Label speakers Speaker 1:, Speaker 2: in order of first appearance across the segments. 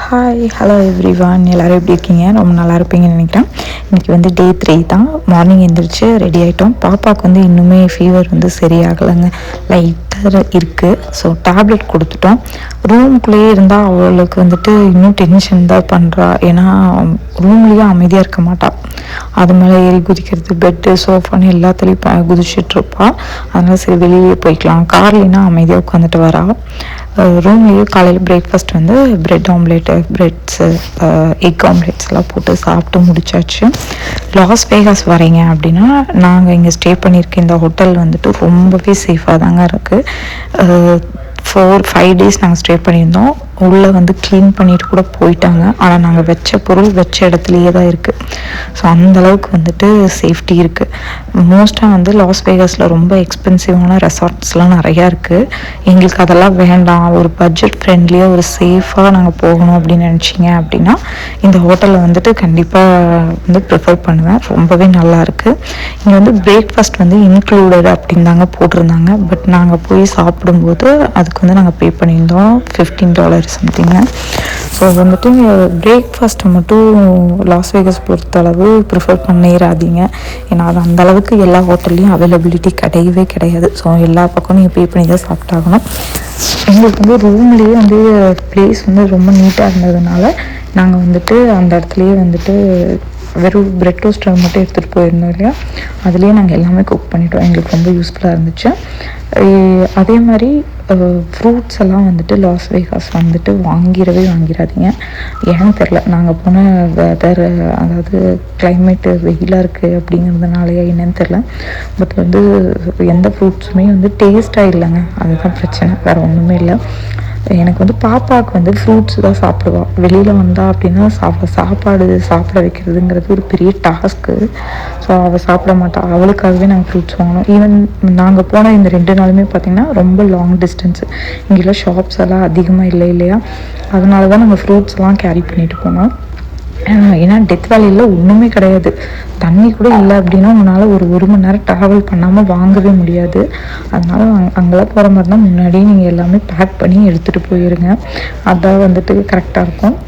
Speaker 1: Hi hello everyone, எல்லோரும் எப்படி இருக்கீங்க? ரொம்ப நல்லா இருப்பீங்கன்னு நினைக்கிறேன். இன்றைக்கி வந்து டே 3 தான். மார்னிங் எழுந்திரிச்சு ரெடி ஆகிட்டோம். பாப்பாவுக்கு வந்து இன்னுமே ஃபீவர் வந்து சரியாகலைங்க, லைட்டாக இருக்குது. ஸோ டேப்லெட் கொடுத்துட்டோம். ரூமுக்குள்ளேயே இருந்தால் அவளுக்கு வந்துட்டு இன்னும் டென்ஷன் தான் பண்ணுறா. ஏன்னா ரூம்லேயே அமைதியாக இருக்க மாட்டாள். அது மேலே ஏறி குதிக்கிறது, பெட்டு சோஃபான்னு எல்லாத்துலேயும் குதிச்சிட்ருப்பா. அதனால் சரி வெளியே போய்க்கலாம், கார்லேனா அமைதியாக உட்காந்துட்டு வரா. ரூம்லேயே காலையில் பிரேக்ஃபாஸ்ட் வந்து ப்ரெட் ஆம்லேட்டு, ப்ரெட்ஸு, எக் ஆம்லேட்ஸ் எல்லாம் போட்டு சாப்பிட்டு முடிச்சாச்சு. லாஸ் வேகாஸ் வரீங்க அப்படின்னா நாங்கள் இங்கே ஸ்டே பண்ணியிருக்க இந்த ஹோட்டல் வந்துட்டு ரொம்பவே சேஃபாக தாங்க இருக்குது. 4-5 டேஸ் நாங்கள் ஸ்டே பண்ணியிருந்தோம். உள்ளே வந்து க்ளீன் பண்ணிட்டு கூட போயிட்டாங்க. ஆனால் நாங்கள் வச்ச பொருள் வச்ச இடத்துலையே தான் இருக்குது. ஸோ அந்தளவுக்கு வந்துட்டு சேஃப்டி இருக்குது. மோஸ்ட்டாக வந்து லாஸ் வேகாஸில் ரொம்ப எக்ஸ்பென்சிவான ரெசார்ட்ஸ்லாம் நிறையா இருக்குது. எங்களுக்கு அதெல்லாம் வேண்டாம், ஒரு பட்ஜெட் ஃப்ரெண்ட்லியாக ஒரு சேஃபாக நாங்கள் போகணும் அப்படின்னு நினச்சிங்க அப்படின்னா இந்த ஹோட்டலில் வந்துட்டு கண்டிப்பாக வந்து ப்ரிஃபர் பண்ணுவேன். ரொம்பவே நல்லாயிருக்கு. இங்கே வந்து பிரேக்ஃபாஸ்ட் வந்து இன்க்ளூடட் அப்படின்னு தாங்க போட்டிருந்தாங்க. பட் நாங்கள் போய் சாப்பிடும்போது அதுக்கு வந்து நாங்கள் பே பண்ணியிருந்தோம் $15 சம்திங்கு. ஸோ வந்துட்டு பிரேக்ஃபாஸ்ட்டை மட்டும் லாஸ் வேகஸ் பொறுத்தளவு ப்ரிஃபர் பண்ணிடாதீங்க. ஏன்னா அது அந்தளவுக்கு எல்லா ஹோட்டல்லையும் அவைலபிலிட்டி கிடையவே கிடையாது. ஸோ எல்லா பக்கம் நீங்கள் பே பண்ணி தான் சாப்பிட்டாகணும். எங்களுக்கு வந்து ரூம்லேயே வந்து ப்ளேஸ் வந்து ரொம்ப நீட்டாக இருந்ததுனால நாங்கள் வந்துட்டு அந்த இடத்துலையே வந்துட்டு வெறும் ப்ரெட் டோஸ்டர் மட்டும் எடுத்துகிட்டு போயிருந்தோம் இல்லையா, அதுலேயே நாங்கள் எல்லாமே குக் பண்ணிட்டோம். எங்களுக்கு ரொம்ப யூஸ்ஃபுல்லாக இருந்துச்சு. அதே மாதிரி ஃப்ரூட்ஸ் எல்லாம் வந்துட்டு லாஸ் வேகாஸ் வந்துட்டு வாங்கிடாதீங்க. ஏன்னு தெரில, நாங்கள் போன வெதர், அதாவது கிளைமேட்டு வெயிலாக இருக்குது அப்படிங்கிறதுனாலையா என்னன்னு தெரில. பட் வந்து எந்த ஃப்ரூட்ஸுமே வந்து டேஸ்ட்டாக இல்லைங்க, அதுதான் பிரச்சனை, வேறு ஒன்றுமே இல்லை. எனக்கு வந்து பாப்பாவுக்கு வந்து ஃப்ரூட்ஸ் தான் சாப்பிடுவாள். வெளியில் வந்தால் அப்படின்னா சாப்பாடு சாப்பிட வைக்கிறதுங்கிறது ஒரு பெரிய டாஸ்க்கு. ஸோ அவள் சாப்பிட மாட்டாள். அவளுக்காகவே நாங்கள் ஃப்ரூட்ஸ் வாங்கணும். ஈவன் நாங்கள் போன இந்த 2 நாளுமே பார்த்திங்கன்னா ரொம்ப லாங் டிஸ்டன்ஸு. இங்கெல்லாம் ஷாப்ஸ் எல்லாம் அதிகமாக இல்லை இல்லையா, அதனால தான் நாங்கள் ஃப்ரூட்ஸ்லாம் கேரி பண்ணிட்டு போனோம். ஏன்னா டெத் வேலியில் ஒன்றுமே கிடையாது. தண்ணி கூட இல்லை அப்படின்னா உங்களால் ஒரு மணி நேரம் ட்ராவல் பண்ணாமல் வாங்கவே முடியாது. அதனால் அங்கெல்லாம் போகிற மாதிரி தான் முன்னாடியே நீங்கள் எல்லாமே பேக் பண்ணி எடுத்துகிட்டு போயிருங்க. அதான் வந்துட்டு கரெக்டாக இருக்கும்.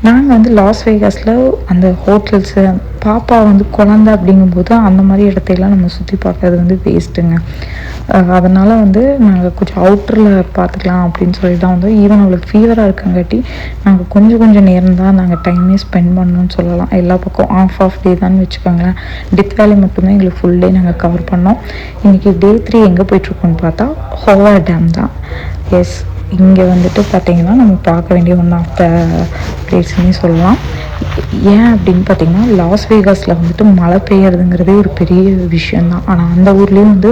Speaker 1: நாங்கள் வந்து லாஸ் வேகாஸில் அந்த ஹோட்டல்ஸு, பாப்பா வந்து குழந்தை அப்படிங்கும்போது அந்த மாதிரி இடத்தையெல்லாம் நம்ம சுற்றி பார்க்கறது வந்து வேஸ்ட்டுங்க. அதனால் வந்து நாங்கள் கொஞ்சம் அவுட்டரில் பார்த்துக்கலாம் அப்படின்னு சொல்லி தான் வந்து, ஈவன் அவளுக்கு ஃபீவராக இருக்கங்காட்டி நாங்கள் கொஞ்சம் நேரம் தான் நாங்கள் டைமே ஸ்பெண்ட் பண்ணணும்னு சொல்லலாம். எல்லா பக்கம் ஆஃப் டே தான் வச்சுக்கோங்களேன். டெத் வேலி மட்டும்தான் எங்களுக்கு ஃபுல் டே நாங்கள் கவர் பண்ணோம். இன்றைக்கி டே 3 எங்கே போயிட்டுருக்கோன்னு பார்த்தா ஹோவர் டேம் தான். எஸ், இங்கே வந்துட்டு பார்த்திங்கன்னா நம்ம பார்க்க வேண்டிய ஒன் ஆஃப் த பிளேஸ்னே சொல்லலாம். ஏன் அப்படின்னு பார்த்திங்கன்னா லாஸ் வேகாஸில் வந்துட்டு மழை பெய்யறதுங்கிறதே ஒரு பெரிய விஷயந்தான். ஆனால் அந்த ஊர்லேயும் வந்து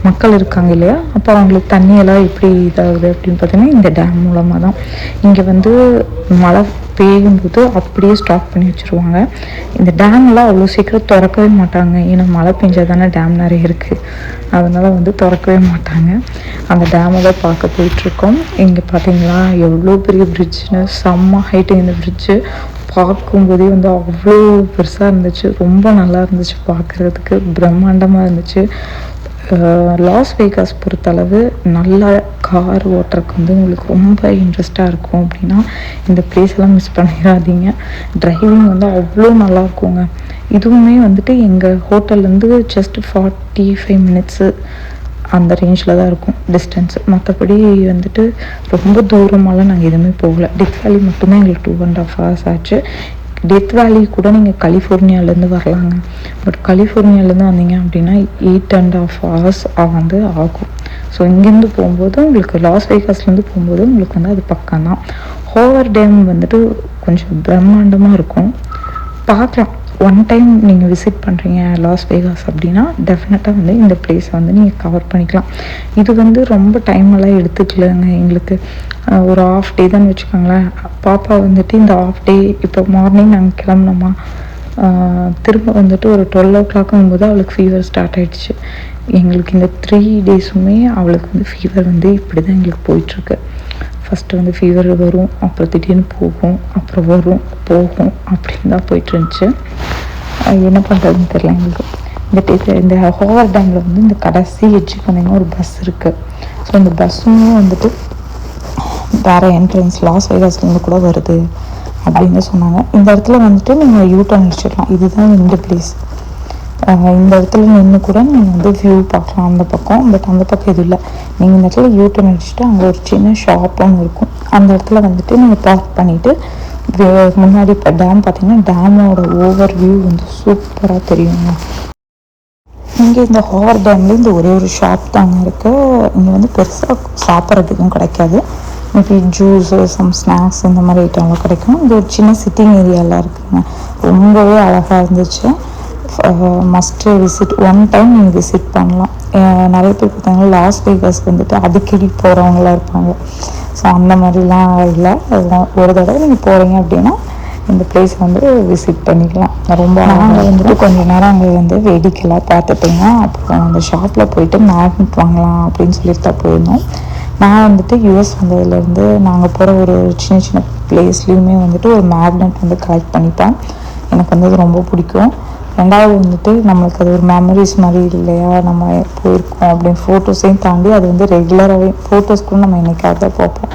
Speaker 1: மக்கள் இருக்காங்க இல்லையா, அப்போ அவங்களுக்கு தண்ணியெல்லாம் எப்படி இதாகுது அப்படின்னு பார்த்திங்கன்னா இந்த டேம் மூலமாக தான். இங்கே வந்து மழை பெய்யும்போது அப்படியே ஸ்டாப் பண்ணி வச்சுருவாங்க. இந்த டேம்லாம் அவ்வளோ சீக்கிரம் திறக்கவே மாட்டாங்க. ஏன்னா மழை பெஞ்சால் தானே டேம் நிறைய இருக்குது, அதனால் வந்து திறக்கவே மாட்டாங்க. அந்த டேமை தான் பார்க்க போயிட்டுருக்கோம். இங்கே பார்த்தீங்களா எவ்வளோ பெரிய பிரிட்ஜுன்னு, செம்ம ஹைட்டு இந்த பிரிட்ஜு. பார்க்கும்போதே வந்து அவ்வளோ பெருசாக இருந்துச்சு, ரொம்ப நல்லா இருந்துச்சு பார்க்குறதுக்கு, பிரம்மாண்டமாக இருந்துச்சு. லாஸ் வேகாஸ் பொறுத்தளவு நல்லா கார் ஓட்டுறதுக்கு வந்து உங்களுக்கு ரொம்ப இன்ட்ரெஸ்ட்டாக இருக்கும் அப்படின்னா இந்த பிளேஸெல்லாம் மிஸ் பண்ணிடாதீங்க. டிரைவிங் வந்து அவ்வளோ நல்லா இருக்குங்க. இதுவுமே வந்துட்டு எங்கள் ஹோட்டல்லேருந்து ஜஸ்ட் 45 மினிட்ஸு அந்த ரேஞ்சில் தான் இருக்கும் டிஸ்டன்ஸு. மற்றபடி வந்துட்டு ரொம்ப தூரமாலாம் நாங்கள் எதுவுமே போகலை. டெத் வேலி மட்டுமே எங்களுக்கு 2.5 hours ஆச்சு. டெத் வேலி கூட நீங்கள் கலிஃபோர்னியாவிலேருந்து வரலாங்க. பட் கலிஃபோர்னியாவிலேருந்து வந்தீங்க அப்படின்னா 8.5 hours வந்து ஆகும். ஸோ இங்கேருந்து போகும்போது உங்களுக்கு லாஸ் வேகாஸ்லேருந்து போகும்போது உங்களுக்கு வந்து அது பக்கம்தான். ஹோவர் டேம் வந்துட்டு கொஞ்சம் பிரம்மாண்டமாக இருக்கும், பார்க்கலாம். ஒன் டைம் நீங்கள் விசிட் பண்ணுறீங்க லாஸ் வேகாஸ் அப்படின்னா டெஃபினட்டாக வந்து இந்த பிளேஸை வந்து நீங்கள் கவர் பண்ணிக்கலாம். இது வந்து ரொம்ப டைமெல்லாம் எடுத்துக்கலங்க எங்களுக்கு. ஒரு ஆஃப் டே தான் வச்சுக்கோங்களேன். பாப்பா வந்துட்டு இந்த ஆஃப் டே இப்போ மார்னிங் நாங்கள் கிளம்புனோமா, திரும்ப வந்துட்டு ஒரு 12 o'clock அவளுக்கு ஃபீவர் ஸ்டார்ட் ஆகிடுச்சு. எங்களுக்கு இந்த 3 டேஸுமே அவளுக்கு வந்து ஃபீவர் வந்து இப்படி தான் எங்களுக்கு போயிட்டுருக்கு. ஃபஸ்ட்டு வந்து ஃபீவர் வரும், அப்புறம் திடீர்னு போகும், அப்புறம் வரும் போகும், அப்படின்னு தான் போயிட்டு இருந்துச்சு. என்ன பண்ணுறதுன்னு தெரியல எங்களுக்கு. இந்த ஹோவர் டேமில் வந்து இந்த கடைசி எட்ஜுக்கு வந்தீங்கன்னா ஒரு பஸ் இருக்குது. ஸோ இந்த பஸ்ஸுமே வந்துட்டு வேறு என்ட்ரன்ஸ் லாஸ் வேகாஸ்லேருந்து கூட வருது அப்படின்னு சொன்னாங்க. இந்த இடத்துல வந்துட்டு நீங்கள் யூட்டர்ன் அடிச்சிடலாம். இதுதான் இந்த பிளேஸ். இந்த இடத்துல நின்று கூட நீங்கள் வந்து வியூ பார்க்கலாம் அந்த பக்கம். பட் அந்த பக்கம் எதுவும் இல்லை. நீங்கள் இந்த இடத்துல யூட்டர்ன் அடிச்சுட்டு அங்கே ஒரு சின்ன ஷாப் ஒன்று இருக்கும். அந்த இடத்துல வந்துட்டு நீங்கள் பார்க் பண்ணிவிட்டு முன்னாடி இப்போ டேம் பார்த்தீங்கன்னா டேமோட ஓவர் வியூ வந்து சூப்பராக தெரியுங்க. இங்கே இந்த ஹோவர் டேம்லேயே இந்த ஒரே ஒரு ஷாப் தாங்க இருக்குது. இங்கே வந்து பெருசாக சாப்பிட்றதுக்கும் கிடைக்காது. மேபி ஜூஸு சம் ஸ்நாக்ஸ் இந்த மாதிரி ஐட்டம்லாம் கிடைக்கும். இங்கே ஒரு சின்ன சிட்டிங் ஏரியாலாம் இருக்குதுங்க. ரொம்பவே அழகாக இருந்துச்சு. மஸ்ட்டு விசிட் ஒன் டைம் நீங்கள் விசிட் பண்ணலாம். நிறைய பேர் பார்த்தாங்கன்னா லாஸ் வேகாஸ் வந்துட்டு அடிக்கடி போகிறவங்களாம் இருப்பாங்க. ஸோ அந்த மாதிரிலாம் இல்லை. ஒரு தடவை நீங்கள் போகிறீங்க அப்படின்னா இந்த பிளேஸ் வந்து விசிட் பண்ணிக்கலாம். ரொம்ப நாங்கள் வந்துட்டு கொஞ்சம் நேரம் அங்கே வந்து வேடிக்கைலாம் பார்த்துட்டிங்க. அப்புறம் அந்த ஷாப்பில் போயிட்டு மேக்னெட் வாங்கலாம் அப்படின்னு சொல்லிட்டு தான் போயிருந்தோம். நான் வந்துட்டு யூஎஸ் வந்ததுலேருந்து நாங்கள் போகிற ஒரு சின்ன சின்ன பிளேஸ்லேயுமே வந்துட்டு ஒரு மேக்னெட் வந்து கலெக்ட் பண்ணிப்பேன். எனக்கு வந்து அது ரொம்ப பிடிக்கும். ரெண்டாவது வந்துட்டு நம்மளுக்கு அது ஒரு மெமரிஸ் மாதிரி இல்லையா, நம்ம போயிருக்கோம் அப்படின்னு ஃபோட்டோஸையும் தாண்டி அது வந்து ரெகுலராகவே ஃபோட்டோஸ் கூட நம்ம என்னைக்காவது தான் பார்ப்போம்.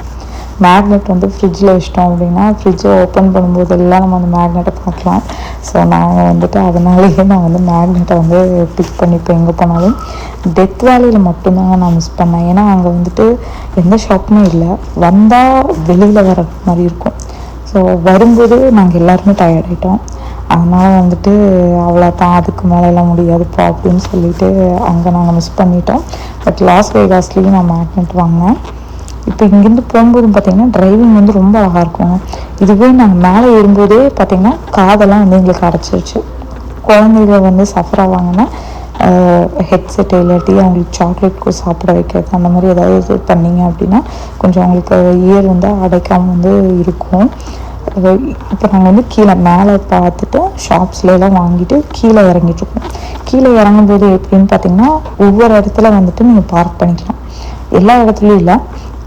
Speaker 1: மேக்னெட் வந்து ஃப்ரிட்ஜில் வச்சிட்டோம் அப்படின்னா ஃப்ரிட்ஜை ஓப்பன் பண்ணும்போதெல்லாம் நம்ம அந்த மேக்னெட்டை பார்க்கலாம். ஸோ நாங்கள் வந்துட்டு அதனாலேயே நான் வந்து மேக்னெட்டை வந்து பிக் பண்ணிப்பேன் எங்கே போனாலும். டெத் வேலியில் மட்டும்தாங்க நான் மிஸ் பண்ணேன். ஏன்னா அங்கே வந்துட்டு எந்த ஷாப்புமே இல்லை. வந்தால் வெளியில் வர மாதிரி இருக்கும். ஸோ வரும்போது நாங்கள் எல்லாருமே டயர்ட் ஆகிட்டோம். அதனால் வந்துட்டு அவ்வளோதான், அதுக்கு மேலெல்லாம் முடியாதுப்பா அப்படின்னு சொல்லிட்டு அங்கே நாங்கள் மிஸ் பண்ணிட்டோம். பட் லாஸ் வேகாஸ்லேயும் நான் மேக்னெட் வாங்கினேன். இப்போ இங்கேருந்து போகும்போது பார்த்திங்கன்னா டிரைவிங் வந்து ரொம்ப அழகாக இருக்கும். இதுவே நாங்கள் மேலே ஏறும்போதே பார்த்திங்கன்னா காதெல்லாம் வந்து எங்களுக்கு அடைச்சிருச்சு. குழந்தைங்க வந்து சஃபர் ஆவாங்கன்னா ஹெட்செட் இல்லாட்டி அவங்களுக்கு சாக்லேட் சாப்பிட வைக்கிறது அந்த மாதிரி ஏதாவது பண்ணிங்க அப்படின்னா கொஞ்சம் அவங்களுக்கு இயர் வந்து அடைக்காமல் வந்து இருக்கும். இப்போ நாங்கள் வந்து கீழே மேலே பார்த்துட்டு ஷாப்ஸ்லாம் வாங்கிட்டு கீழே இறங்கிட்டுருக்கோம். கீழே இறங்கும்போது எப்படின்னு பார்த்திங்கன்னா ஒவ்வொரு இடத்துல வந்துட்டு நீங்கள் பார்க் பண்ணிக்கலாம். எல்லா இடத்துலையும் இல்லை,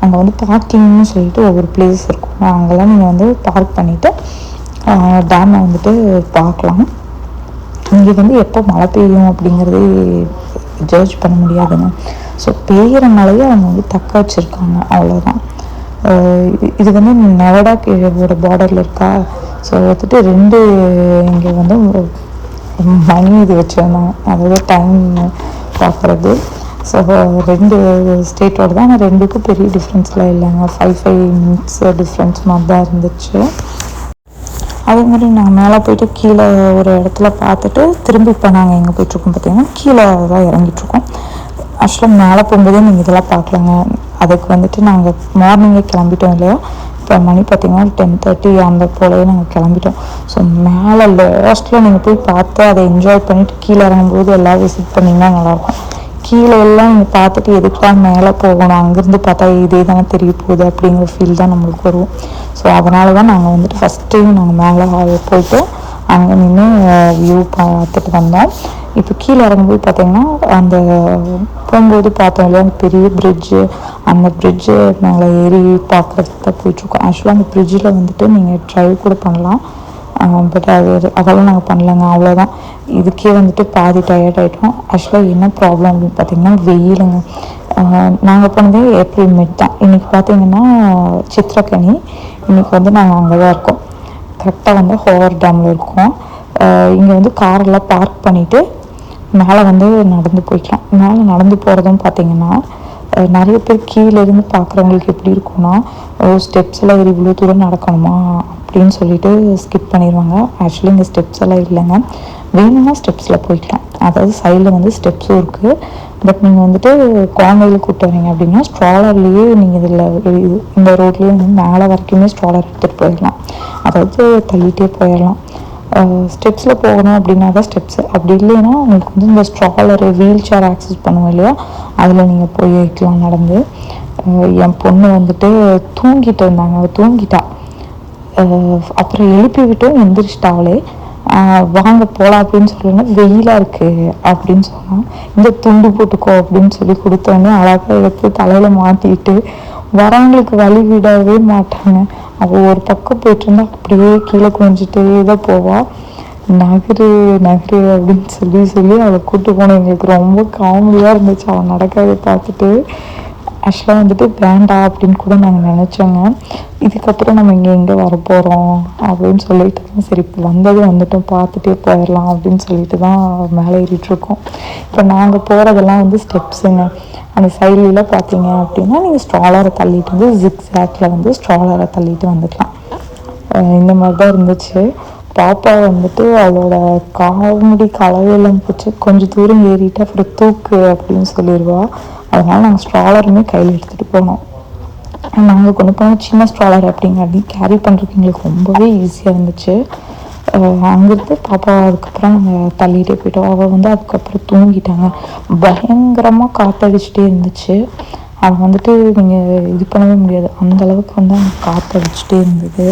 Speaker 1: அங்கே வந்து பார்க்கிங்னு சொல்லிட்டு ஒவ்வொரு பிளேஸ் இருக்கும். அங்கெல்லாம் நீங்கள் வந்து பார்க் பண்ணிவிட்டு டேமை வந்துட்டு பார்க்கலாம். இங்கே வந்து எப்போ மழை பெய்யும் அப்படிங்கிறதே ஜட்ஜ் பண்ண முடியாதுங்க. ஸோ பெய்கிற மழையை அவங்க வந்து தக்க வச்சுருக்காங்க, அவ்வளோதான். இது வந்து நெவடா கீழோட பார்டரில் இருக்கா. ஸோ வந்துட்டு ரெண்டு இங்கே வந்து மணி இது வச்சுருந்தாங்க, அதாவது டைம் பார்க்குறது. ஸோ ரெண்டு ஸ்டேட்டோடு தான். ஆனால் ரெண்டுக்கும் பெரிய டிஃப்ரென்ஸ்லாம் இல்லைங்க. 5 மினிட்ஸ் டிஃப்ரென்ஸ் மாதிரி தான் இருந்துச்சு. அதே மாதிரி நாங்கள் மேலே போயிட்டு கீழே ஒரு இடத்துல பார்த்துட்டு திரும்பி இப்போ நாங்கள் எங்கே போயிட்டுருக்கோம் பார்த்திங்கன்னா கீழே தான் இறங்கிட்டுருக்கோம். ஆக்சுவலாக மேலே போகும்போதே நீங்கள் இதெல்லாம் பார்க்கலாங்க. அதுக்கு வந்துட்டு நாங்கள் மார்னிங்கே கிளம்பிட்டோம் இல்லையா. இப்போ மணி பார்த்திங்கன்னா 10:30 அந்த போலவே நாங்கள் கிளம்பிட்டோம். ஸோ மேலே லாஸ்ட்டில் நீங்கள் போய் பார்த்து அதை என்ஜாய் பண்ணிவிட்டு கீழே இறங்கும்போது எல்லாம் விசிட் பண்ணிங்கன்னா நல்லாயிருக்கும். கீழே எல்லாம் நீங்கள் பார்த்துட்டு எதுக்கெலாம் மேலே போகணும், அங்கேருந்து பார்த்தா இதே தானே தெரிய போகுது அப்படிங்கிற ஃபீல் தான் நம்மளுக்கு வரும். ஸோ அதனால தான் நாங்கள் வந்துட்டு ஃபஸ்ட் டைம் நாங்கள் மேலே போயிட்டு அங்கே நின்று வியூ பார்த்துட்டு வந்தோம். இப்போ கீழே இறங்கும்போது பார்த்திங்கன்னா அந்த போகும்போது பார்த்தோம் இல்லையா அந்த பெரிய பிரிட்ஜு, அந்த பிரிட்ஜு நாங்கள் ஏறி பார்க்குறதுக்கு தான் போயிட்டுருக்கோம். ஆக்சுவலாக அந்த பிரிட்ஜில் வந்துட்டு நீங்கள் ட்ரைவ் கூட பண்ணலாம். பட் அதெல்லாம் நாங்கள் பண்ணலைங்க, அவ்வளோதான். இதுக்கே வந்துட்டு பாதி டயர்ட் ஆகிட்டோம். ஆக்சுவலாக என்ன ப்ராப்ளம் அப்படின்னு பார்த்திங்கன்னா வெயிலுங்க. நாங்கள் போனதே ஏப்ரல் மிட் தான். இன்றைக்கி பார்த்திங்கன்னா சித்திரக்கனி. இன்றைக்கி வந்து நாங்கள் அங்கே தான் இருக்கோம். கரெக்டாக வந்து ஹோவர் டேமில் இருக்கோம். இங்கே வந்து காரெல்லாம் பார்க் பண்ணிவிட்டு மேலே வந்து நடந்து போய்க்கலாம். மேலே நடந்து போகிறதும் பார்த்திங்கன்னா நிறைய பேர் கீழேருந்து பார்க்குறவங்களுக்கு எப்படி இருக்கும்னா ஸ்டெப்ஸ் எல்லாம் இவ்வளோ தூரம் நடக்கணுமா அப்படின்னு சொல்லிட்டு ஸ்கிப் பண்ணிடுவாங்க. ஆக்சுவலி இங்கே ஸ்டெப்ஸ் எல்லாம் இல்லைங்க. வேணும்னா ஸ்டெப்ஸில் போய்க்கலாம். அதாவது சைடில் வந்து ஸ்டெப்ஸும் இருக்குது. பட் நீங்கள் வந்துட்டு குழந்தைகளை கூப்பிட்டு வரீங்க அப்படின்னா ஸ்ட்ராலர்லேயே நீங்கள் இதில் இந்த ரோட்லேயே வந்து மேலே வரைக்குமே ஸ்ட்ராலர் எடுத்துகிட்டு போயிடலாம். அதாவது தள்ளிகிட்டே போயிடலாம். ஸ்டெப்ஸில் போகணும் அப்படின்னா தான் ஸ்டெப்ஸு. அப்படி இல்லைன்னா உங்களுக்கு வந்து இந்த ஸ்ட்ராலரு வீல் சேர் ஆக்சஸ் பண்ணுவோம் இல்லையா, அதில் நீங்கள் போய் வைக்கலாம் நடந்து. என் பொண்ணு வந்துட்டு தூங்கிட்டு இருந்தாங்க, அவள் தூங்கிட்டா. அப்புறம் எழுப்பி விட்டும் எந்திரிச்சிட்டாவளே. வாங்க போகலாம் அப்படின்னு சொல்லுங்க, வெயிலாக இருக்குது அப்படின்னு சொன்னால் இந்த துண்டு போட்டுக்கோ அப்படின்னு சொல்லி கொடுத்தோன்னே அழகாக எடுத்து தலையில் மாட்டிட்டு வரவங்களுக்கு வழி விடவே மாட்டாங்க. அவள் ஒரு பக்கம் போயிட்டு இருந்தா அப்படியே கீழே குனிஞ்சிட்டே தான் போவாள். நகரு நகரு அப்படின்னு சொல்லி அவளை கூப்பிட்டு போனோம். எங்களுக்கு ரொம்ப காமெடியாக இருந்துச்சு அவள் நடக்கிறத பார்த்துட்டு. ஆக்சுவலாக வந்துட்டு வேண்டாம் அப்படின்னு கூட நாங்கள் நினச்சோங்க. இதுக்கப்புறம் நம்ம இங்கே எங்கே வரப்போகிறோம் அப்படின்னு சொல்லிட்டு தான் சரி வந்துட்டோம் பார்த்துட்டே போயிடலாம் அப்படின்னு சொல்லிட்டு தான் மேலே ஏறிட்டுருக்கோம். இப்போ நாங்கள் போகிறதெல்லாம் வந்து ஸ்டெப்ஸுங்க. அந்த சைடில் பார்த்தீங்க அப்படின்னா நீங்கள் ஸ்ட்ராலரை தள்ளிட்டு வந்து ஜிக்ஸாக்டில் வந்து ஸ்ட்ராலரை தள்ளிட்டு வந்துக்கலாம். இந்த மாதிரி தான் இருந்துச்சு. பாப்பா வந்துட்டு அவளோட கால்முடி கலவையெல்லாம் போச்சு, கொஞ்சம் தூரம் ஏறிட்டு அப்புறம் தூக்கு அப்படின்னு சொல்லிடுவா. அதனால் நாங்கள் ஸ்ட்ராலருமே கையில் எடுத்துகிட்டு போனோம். நாங்கள் கொண்டு போனோம் சின்ன ஸ்ட்ராலர் அப்படிங்காட்டி கேரி பண்ணுறதுக்கு எங்களுக்கு ரொம்பவே ஈஸியாக இருந்துச்சு. அங்கேருந்து பாப்பா அதுக்கப்புறம் நாங்கள் தள்ளிகிட்டே போயிட்டோம். அவள் வந்து அதுக்கப்புறம் தூங்கிட்டாங்க. பயங்கரமாக காற்றடிச்சிட்டே இருந்துச்சு. அவள் வந்துட்டு நீங்கள் இது பண்ணவே முடியாது, அந்தளவுக்கு வந்து அவங்க காற்றடிச்சிட்டே இருந்தது.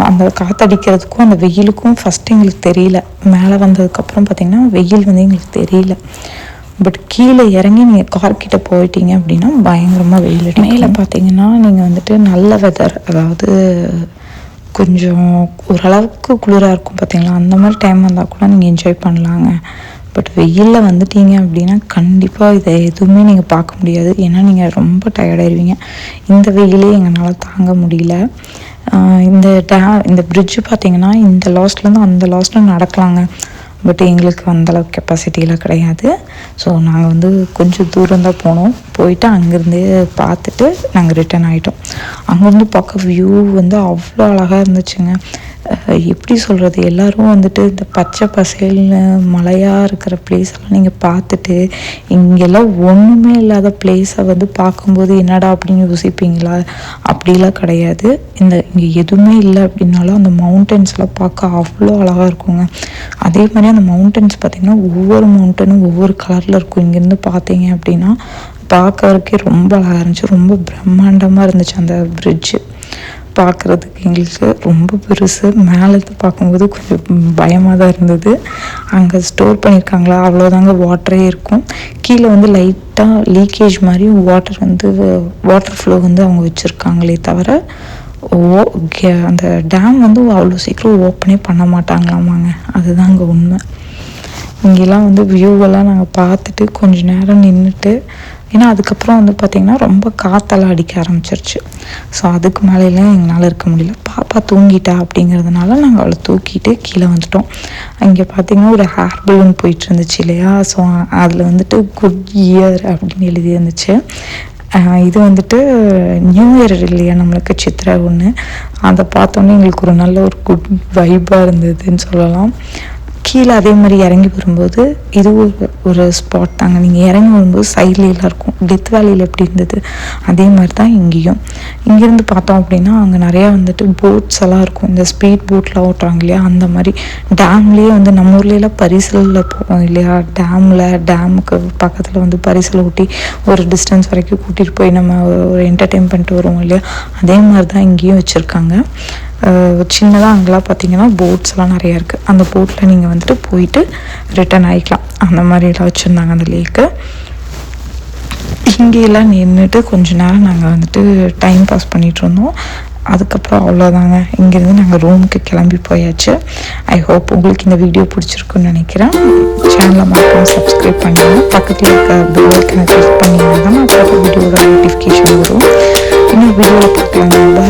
Speaker 1: அந்த காற்றடிக்கிறதுக்கும் அந்த வெயிலுக்கும் ஃபஸ்ட்டு எங்களுக்கு தெரியல. மேலே வந்ததுக்கப்புறம் பார்த்திங்கன்னா வெயில் வந்து எங்களுக்கு தெரியல. பட் கீழே இறங்கி நீங்கள் கார்கிட்ட போயிட்டீங்க அப்படின்னா பயங்கரமாக வெயில் அடிக்கும். மேலே பார்த்தீங்கன்னா நீங்கள் வந்துட்டு நல்ல வெதர், அதாவது கொஞ்சம் ஓரளவுக்கு குளிராக இருக்கும் பார்த்தீங்களா, அந்த மாதிரி டைம் வந்தால் கூட நீங்கள் என்ஜாய் பண்ணலாங்க. பட் வெயிலில் வந்துட்டீங்க அப்படின்னா கண்டிப்பாக இதை எதுவுமே நீங்கள் பார்க்க முடியாது. ஏன்னா நீங்கள் ரொம்ப டயர்டாயிருவீங்க. இந்த வெயிலே எங்களால் தாங்க முடியல. இந்த பிரிட்ஜு பார்த்திங்கன்னா இந்த லாஸ்ட்லேருந்து அந்த லாஸ்ட்டில் நடக்கலாங்க. பட் எங்களுக்கு அந்தளவுக்கு கெப்பாசிட்டியெலாம் கிடையாது. ஸோ நாங்கள் வந்து கொஞ்சம் தூரம் தான் போனோம். போயிட்டு அங்கேருந்தே பார்த்துட்டு நாங்கள் ரிட்டர்ன் ஆகிட்டோம். அங்கேருந்து பார்க்க வியூ வந்து அவ்வளோ அழகாக இருந்துச்சுங்க. எப்படி சொல்கிறது, எல்லோரும் வந்துட்டு இந்த பச்சை பசேல்னு மலையாக இருக்கிற பிளேஸெல்லாம் நீங்கள் பார்த்துட்டு இங்கெல்லாம் ஒன்றுமே இல்லாத பிளேஸை வந்து பார்க்கும்போது என்னடா அப்படின்னு யோசிப்பீங்களா? அப்படிலாம் கிடையாது. இங்கே எதுவுமே இல்லை அப்படின்னாலும் அந்த மவுண்டன்ஸ்லாம் பார்க்க அவ்வளோ அழகாக இருக்குங்க. அதே மாதிரி அந்த மவுண்டன்ஸ் பார்த்திங்கன்னா ஒவ்வொரு மவுண்டனும் ஒவ்வொரு கலரில் இருக்கும். இங்கேருந்து பார்த்தீங்க அப்படின்னா பார்க்கறதுக்கே ரொம்ப அழகாக இருந்துச்சு. ரொம்ப பிரம்மாண்டமாக இருந்துச்சு அந்த பிரிட்ஜு பார்க்குறதுக்கு. எங்களுக்கு ரொம்ப பெருசு. மேலேருந்து பார்க்கும்போது கொஞ்சம் பயமாக தான் இருந்தது. அங்கே ஸ்டோர் பண்ணியிருக்காங்களா அவ்வளோதாங்க, வாட்டரே இருக்கும். கீழே வந்து லைட்டாக லீக்கேஜ் மாதிரி வாட்டர் ஃப்ளோ வந்து அவங்க வச்சுருக்காங்களே தவிர அந்த டேம் வந்து அவ்வளோ சீக்கிரம் ஓப்பனே பண்ண மாட்டாங்களாமாங்க. அதுதான் அங்கே உண்மை. இங்கெல்லாம் வந்து வியூவெல்லாம் நாங்கள் பார்த்துட்டு கொஞ்சம் நேரம் நின்றுட்டு, ஏன்னா அதுக்கப்புறம் வந்து பார்த்திங்கன்னா ரொம்ப காற்றெல்லாம் அடிக்க ஆரம்பிச்சிருச்சு. ஸோ அதுக்கு மேலேலாம் எங்களால் இருக்க முடியல. பாப்பா தூங்கிட்டா அப்படிங்கிறதுனால நாங்கள் அவளை தூக்கிட்டு கீழே வந்துட்டோம். அங்கே பார்த்திங்கன்னா ஒரு ஹேர் பலூன் போயிட்டு இருந்துச்சு இல்லையா, ஸோ அதில் வந்துட்டு குட் இயர் அப்படின்னு எழுதி இருந்துச்சு. இது வந்துட்டு நியூ இயர் இல்லையா நம்மளுக்கு, சித்திரை ஒன்று. அதை பார்த்தோன்னே எங்களுக்கு ஒரு நல்ல ஒரு குட் வைப்பாக இருந்ததுன்னு சொல்லலாம். கீழே அதே மாதிரி இறங்கி வரும்போது இது ஒரு ஸ்பாட் தாங்க. நீங்கள் இறங்கி வரும்போது சைட்லாம் இருக்கும். டெத் வேலியில் எப்படி இருந்தது அதே மாதிரி தான் இங்கேயும். இங்கேருந்து பார்த்தோம் அப்படின்னா அங்கே நிறையா வந்துட்டு போட்ஸ் எல்லாம் இருக்கும். இந்த ஸ்பீட் போட்லாம் ஓட்டுறாங்க இல்லையா, அந்த மாதிரி டேம்லேயே வந்து நம்ம ஊர்லாம் பரிசலில் போவோம் இல்லையா, டேமுக்கு பக்கத்தில் வந்து பரிசல் ஊட்டி ஒரு டிஸ்டன்ஸ் வரைக்கும் கூட்டிகிட்டு போய் நம்ம ஒரு என்டர்டெயின் பண்ணிட்டு வருவோம் இல்லையா, அதே மாதிரி தான் இங்கேயும் வச்சுருக்காங்க. சின்னதாக அங்கெல்லாம் பார்த்தீங்கன்னா போட்ஸ்லாம் நிறையா இருக்குது. அந்த போட்டில் நீங்கள் வந்துட்டு போயிட்டு ரிட்டர்ன் ஆகிக்கலாம். அந்த மாதிரிலாம் வச்சுருந்தாங்க அந்த லேக்கு. இங்கேயெல்லாம் நின்றுட்டு கொஞ்ச நேரம் நாங்கள் வந்துட்டு டைம் பாஸ் பண்ணிகிட்டு இருந்தோம். அதுக்கப்புறம் அவ்வளோதாங்க. இங்கேருந்து நாங்கள் ரூமுக்கு கிளம்பி போயாச்சு. ஐ ஹோப் உங்களுக்கு இந்த வீடியோ பிடிச்சிருக்குன்னு நினைக்கிறேன். சேனலை மறக்காம சப்ஸ்கிரைப் பண்ணுங்கள். பக்கத்தில் இருக்க பெல் ஐக்கனை கிளிக் பண்ணிங்கன்னா தான் நான் போடுற வீடியோட நோட்டிஃபிகேஷன் வரும். இன்னும் வீடியோவில் பார்க்கலாங்க. பாய்.